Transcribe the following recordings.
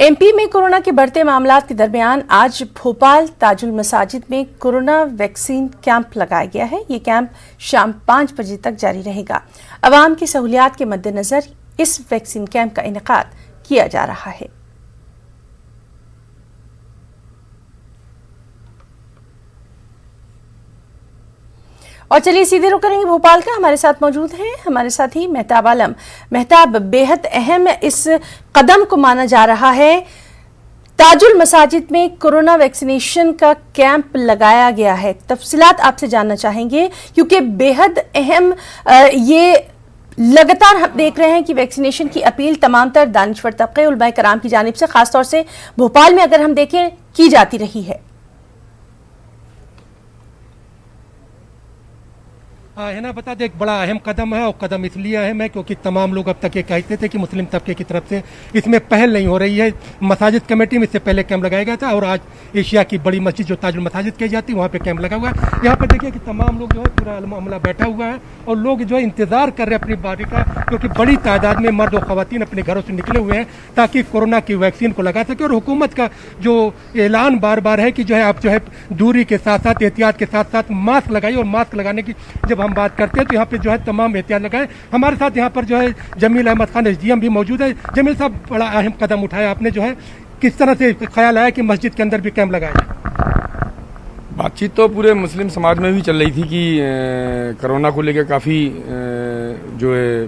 MP में corona के बढ़ते मामलात के दरमियान आज भोपाल ताजुल मसाजिद में कोरोना वैक्सीन कैंप लगाया गया है। ये कैंप शाम 5 बजे तक जारी रहेगा। अवाम की सहूलियात के मद्देनजर इस वैक्सीन कैंप का इनेकाद किया जा रहा है। और चलिए सीधे रुख करेंगे भोपाल का। हमारे साथ मौजूद हैं हमारे साथी मेहताब आलम। मेहताब, बेहद अहम इस कदम को माना जा रहा है। ताजुल मसाजिद में कोरोना वैक्सीनेशन का कैंप लगाया गया है, तफसीलात आपसे जानना चाहेंगे क्योंकि बेहद अहम ये लगातार हम देख रहे हैं कि वैक्सीनेशन की अपील तमाम तर दानिश्वर तबके उलमाए कराम की जानिब से खासतौर से भोपाल में अगर हम देखें की जाती रही है। है ना, बता दे, एक बड़ा अहम कदम है और कदम इसलिए अहम है क्योंकि तमाम लोग अब तक ये कहते थे कि मुस्लिम तबके की तरफ से इसमें पहल नहीं हो रही है। मसाजिद कमेटी में इससे पहले कैंप लगाया गया था और आज एशिया की बड़ी मस्जिद जो ताजुल मसाजिद कही जाती है वहाँ पे कैंप लगा हुआ है। यहाँ पे देखिए कि तमाम लोग जो है पूरा अमला बैठा हुआ है और लोग जो है इंतजार कर रहे हैं अपनी बारी का, क्योंकि बड़ी तादाद में मर्द और खवातीन अपने घरों से निकले हुए हैं ताकि कोरोना की वैक्सीन को लगा सके। और हुकूमत का जो ऐलान बार बार है कि जो है आप जो है दूरी के साथ साथ एहतियात के साथ साथ मास्क लगाइए, और मास्क लगाने की जब हम बात करते हैं तो यहाँ पे जो है तमाम एहतियात लगाए। हमारे साथ यहाँ पर जो है जमील अहमद खान एसडीएम भी मौजूद है। जमील साहब, बड़ा अहम कदम उठाया आपने, जो है किस तरह से ख्याल आया कि मस्जिद के अंदर भी कैंप लगाया? बातचीत तो पूरे मुस्लिम समाज में भी चल रही थी कि कोरोना को लेकर काफ़ी जो है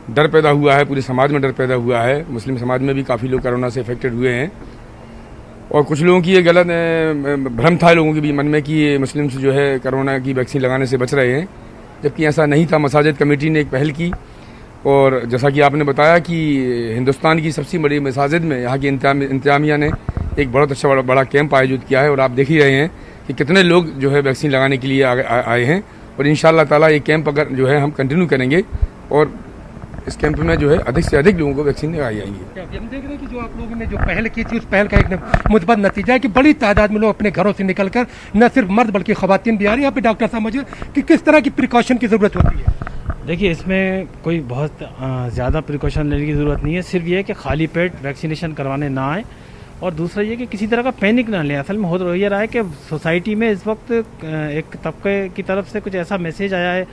डर पैदा हुआ है, पूरे समाज में डर पैदा हुआ है। मुस्लिम समाज में भी काफ़ी लोग कोरोना से अफेक्टेड हुए हैं और कुछ लोगों की ये गलत भ्रम था लोगों के भी मन में कि मुस्लिम्स जो है कोरोना की वैक्सीन लगाने से बच रहे हैं, जबकि ऐसा नहीं था। मसाजिद कमेटी ने एक पहल की और जैसा कि आपने बताया कि हिंदुस्तान की सबसे बड़ी मसाजिद में यहाँ की इंतजामिया ने एक बहुत अच्छा बड़ा कैंप आयोजित किया है और आप देख ही रहे हैं कि कितने लोग जो है वैक्सीन लगाने के लिए आए हैं। और इंशाअल्लाह ताला ये कैंप अगर जो है हम कंटिन्यू करेंगे और इस कैंप में जो है अधिक से अधिक लोगों को वैक्सीन लगाई जाएंगी। हम देख रहे हैं कि जो आप लोगों ने जो पहल की थी उस पहल का एक मुस्बत नतीजा है कि बड़ी तादाद में लोग अपने घरों से निकलकर न सिर्फ मर्द बल्कि खवातीन भी आ रही है। यहाँ पे डॉक्टर साहब मौजूद कि किस तरह की प्रिकॉशन की ज़रूरत होती है? देखिए, इसमें कोई बहुत ज़्यादा प्रिकॉशन लेने की ज़रूरत नहीं है। सिर्फ ये कि खाली पेट वैक्सीनेशन करवाने ना आए और दूसरा ये कि किसी तरह का पैनिक ना लें। असल में हो ये रहा है कि सोसाइटी में इस वक्त एक तबके की तरफ से कुछ ऐसा मैसेज आया है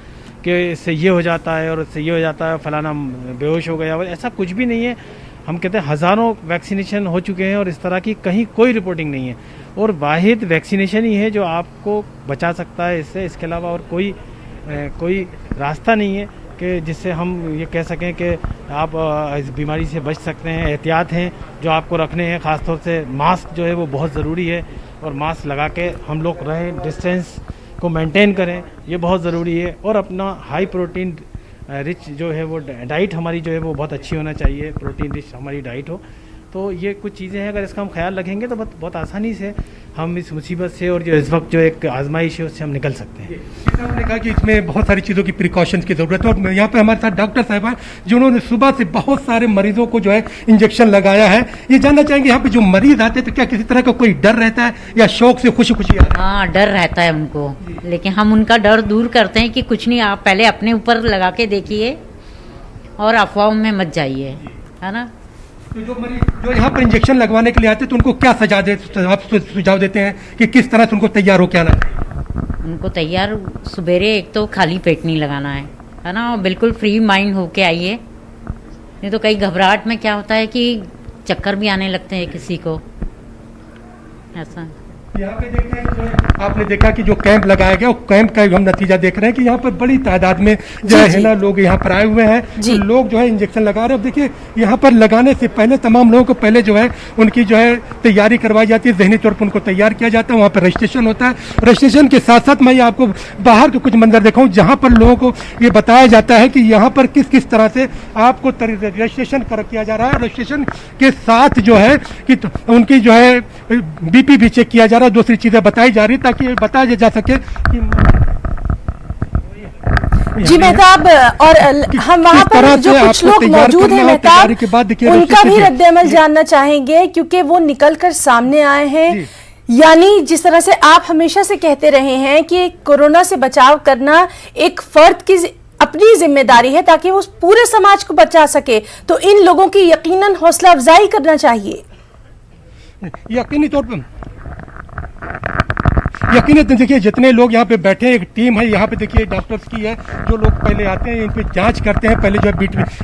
कि इससे ये हो जाता है और इससे ये हो जाता है, फलाना बेहोश हो गया, और ऐसा कुछ भी नहीं है। हम कहते हैं हज़ारों वैक्सीनेशन हो चुके हैं और इस तरह की कहीं कोई रिपोर्टिंग नहीं है और वाहिद वैक्सीनेशन ही है जो आपको बचा सकता है इससे। इसके अलावा और कोई रास्ता नहीं है कि जिससे हम ये कह सकें कि आप इस बीमारी से बच सकते हैं। एहतियात हैं जो आपको रखने हैं, ख़ासतौर से मास्क जो है वो बहुत ज़रूरी है और मास्क लगा के हम लोग रहें, डिस्टेंस को मेंटेन करें, ये बहुत ज़रूरी है। और अपना हाई प्रोटीन रिच जो है वो डाइट हमारी जो है वो बहुत अच्छी होना चाहिए, प्रोटीन रिच हमारी डाइट हो। तो ये कुछ चीज़ें हैं, अगर इसका हम ख्याल रखेंगे तो बहुत आसानी से हम इस मुसीबत से और जो इस वक्त जो एक आजमाइश है उससे हम निकल सकते हैं। आपने कहा कि इसमें बहुत सारी चीज़ों की प्रिकॉशंस की ज़रूरत है और यहाँ पे हमारे साथ डॉक्टर साहब हैं जिन्होंने सुबह से बहुत सारे मरीजों को जो है इंजेक्शन लगाया है। ये जानना चाहेंगे यहाँ पे जो मरीज आते हैं तो क्या किसी तरह का कोई डर रहता है या शौक से खुशी खुशी आते हैं? हाँ, डर रहता है उनको, लेकिन हम उनका डर दूर करते हैं कि कुछ नहीं, आप पहले अपने ऊपर लगा के देखिए और अफवाहों में मत जाइए, है ना। तो जो मरीज जो यहाँ पर इंजेक्शन लगवाने के लिए आते हैं तो उनको क्या सुझाव देते हैं कि किस तरह से उनको तैयार हो के आना है? उनको तैयार सवेरे एक तो खाली पेट नहीं लगाना है ना, और बिल्कुल फ्री माइंड होके आइए, नहीं तो कई घबराहट में क्या होता है कि चक्कर भी आने लगते हैं किसी को, ऐसा। यहाँ पे देखते हैं जो आपने देखा कि जो कैंप लगाया गया, कैंप का हम नतीजा देख रहे हैं कि यहाँ पर बड़ी तादाद में जो है ना लोग यहाँ पर आए हुए हैं। तो लोग जो है इंजेक्शन लगा रहे हैं। अब देखिए यहाँ पर लगाने से पहले तमाम लोगों को पहले जो है उनकी जो है तैयारी करवाई जाती है, जहनी तौर पर उनको तैयार किया जाता है। वहाँ पर रजिस्ट्रेशन होता है। रजिस्ट्रेशन के साथ साथ मैं आपको बाहर के कुछ मंजर दिखाऊँ जहाँ पर लोगों को ये बताया जाता है कि यहाँ पर किस किस तरह से आपको रजिस्ट्रेशन किया जा रहा है। रजिस्ट्रेशन के साथ जो है कि उनकी जो है BP भी चेक किया जा रहा है, दूसरी चीजें बताई जा रही ताकि बताया जा सके कि जी मेहताब, और हम वहाँ पर जो कुछ लोग मौजूद हैं मेहताब, उनका भी रद्द-ए-अमल जानना चाहेंगे क्योंकि वो निकल कर सामने आए हैं। यानी जिस तरह से आप हमेशा से कहते रहे हैं कि कोरोना से बचाव करना एक फर्द की अपनी जिम्मेदारी है ताकि वो उस पूरे समाज को बचा सके, तो इन लोगों की यकीनन हौसला अफजाई करना चाहिए। यकीनन देखिए जितने लोग यहाँ पे बैठे हैं, एक टीम है यहाँ पे, देखिए डॉक्टर्स की है, जो लोग पहले आते हैं इन पे जांच करते हैं, पहले जो है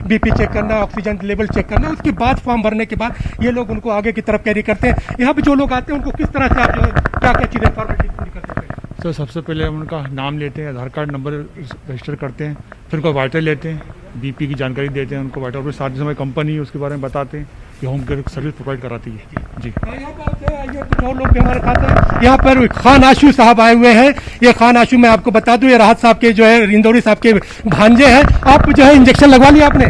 बीपी चेक करना, ऑक्सीजन लेवल चेक करना, उसके बाद फॉर्म भरने के बाद ये लोग उनको आगे की तरफ कैरी करते हैं। यहाँ पे जो लोग आते हैं उनको किस तरह से आप जो है क्या क्या चीज़ें फॉर्मेलिटी पूरी करते हैं? तो सबसे पहले हम उनका नाम लेते हैं, आधार कार्ड नंबर रजिस्टर करते हैं, फिर उनको वाइटल लेते हैं, बीपी की जानकारी देते हैं उनको वाइटल, और साथ ही समय कंपनी उसके बारे में बताते हैं कि होम केयर सर्विस प्रोवाइड कराती है। जी यहाँ पर कुछ और लोग भी हमारे साथ हैं। यहाँ पर खान आशू साहब आए हुए हैं। ये खान आशू मैं आपको बता दूं, ये राहत साहब के जो है रिंदौरी साहब के भांजे हैं। आप जो है इंजेक्शन लगवा लिया आपने?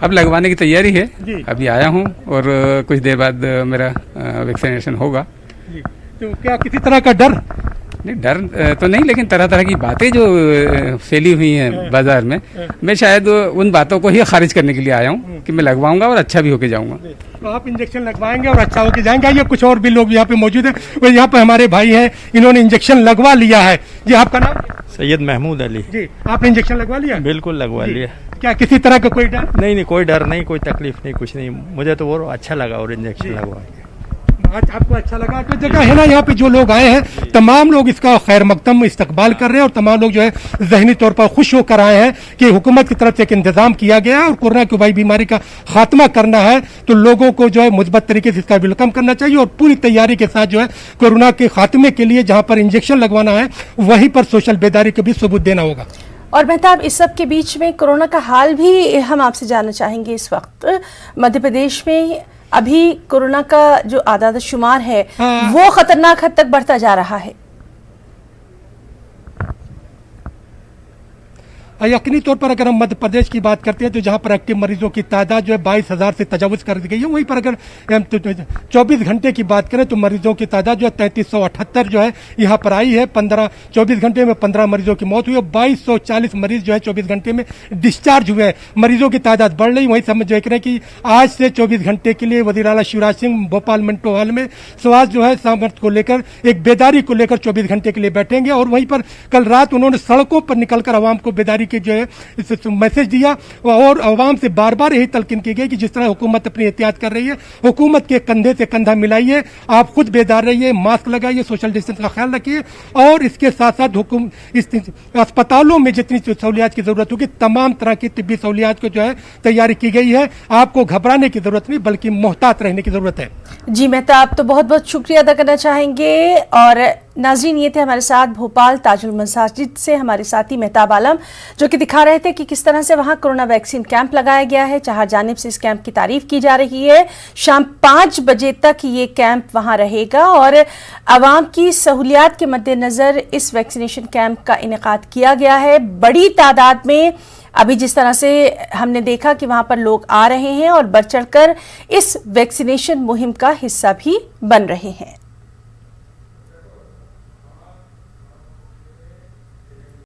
अब लगवाने की तैयारी है, जी। अभी आया हूँ और कुछ देर बाद मेरा वैक्सीनेशन होगा। जी। तो क्या किसी तरह का डर? नहीं, डर तो नहीं, लेकिन तरह तरह की बातें जो फैली हुई हैं बाजार में, मैं शायद उन बातों को ही खारिज करने के लिए आया हूँ कि मैं लगवाऊंगा और अच्छा भी होके जाऊंगा। तो आप इंजेक्शन लगवाएंगे और अच्छा होके जाएंगे। ये कुछ और भी लोग यहाँ पे मौजूद हैं। वो यहाँ पे हमारे भाई हैं, इन्होंने इंजेक्शन लगवा लिया है। जी, आपका नाम? सैयद महमूद अली। जी, आपने इंजेक्शन लगवा लिया? बिल्कुल लगवा लिया। क्या किसी तरह का कोई डर? नहीं, कोई डर नहीं, कोई तकलीफ नहीं, कुछ नहीं। मुझे तो वो अच्छा लगा और इंजेक्शन लगवा के। आज आपको अच्छा लगा? तो जगह है ना, यहाँ पे जो लोग आए हैं तमाम लोग इसका खैर मकदम इस्तकबाल कर रहे हैं और तमाम लोग जो है जहनी तौर पर खुश होकर आए हैं कि हुकूमत की तरफ से एक इंतजाम किया गया है और कोरोना की वबाई बीमारी का खात्मा करना है, तो लोगों को जो है मुस्बत तरीके से इसका वेलकम करना चाहिए और पूरी तैयारी के साथ जो है कोरोना के खात्मे के लिए जहाँ पर इंजेक्शन लगवाना है वहीं पर सोशल बेदारी को भी सबूत देना होगा। और मेहताब, इस सब के बीच में कोरोना का हाल भी हम आपसे जानना चाहेंगे। इस वक्त मध्य प्रदेश में अभी कोरोना का जो आदाद शुमार है वो खतरनाक हद तक बढ़ता जा रहा है। यकीनी तौर पर अगर हम मध्य प्रदेश की बात करते हैं तो जहां पर एक्टिव मरीजों की तादाद जो है 22,000 से तजावुज कर दी गई है, वहीं पर अगर हम 24 घंटे की बात करें तो मरीजों की तादाद जो है 3378 जो है यहाँ पर आई है। 24 घंटे में 15 मरीजों की मौत हुई है, 2240 मरीज जो है 24 घंटे में डिस्चार्ज हुए हैं। मरीजों की तादाद बढ़ रही, वहीं समझ देख रहे हैं कि आज से 24 घंटे के लिए वज़ीर आला शिवराज सिंह भोपाल मिंटो हॉल में स्वास्थ्य जो है सामर्थ्य को लेकर एक बेदारी को लेकर 24 घंटे के लिए बैठेंगे और वहीं पर कल रात उन्होंने सड़कों पर निकलकर आवाम को बेदारी के जो है इस मैसेज दिया और आवाम से बार बार यही तलकीन की गई कि जिस तरह हुकूमत अपनी एहतियात कर रही है, हुकूमत के कंधे से कंधा मिलाइए, आप खुद बेदार रहिए, मास्क लगाइए, सोशल डिस्टेंस का ख्याल रखिए और इसके साथ साथ इस अस्पतालों में जितनी सहूलियात की जरूरत होगी तमाम तरह की तिब्बी सहूलियात को जो है तैयारी की गई है। आपको घबराने की जरूरत नहीं बल्कि मोहतात रहने की जरूरत है। जी मेहताब, तो बहुत बहुत शुक्रिया अदा करना चाहेंगे। और नाज़रीन, ये थे हमारे साथ भोपाल ताजुल मसाजिद से हमारे साथी मेहताब आलम, जो कि दिखा रहे थे कि किस तरह से वहां कोरोना वैक्सीन कैंप लगाया गया है। चार जानिब से इस कैंप की तारीफ की जा रही है। शाम 5 बजे तक ये कैंप वहां रहेगा और आवाम की सहूलियात के मद्देनजर इस वैक्सीनेशन कैंप का इनेकाद किया गया है। बड़ी तादाद में अभी जिस तरह से हमने देखा कि वहां पर लोग आ रहे हैं और बढ़ चढ़कर इस वैक्सीनेशन मुहिम का हिस्सा भी बन रहे हैं।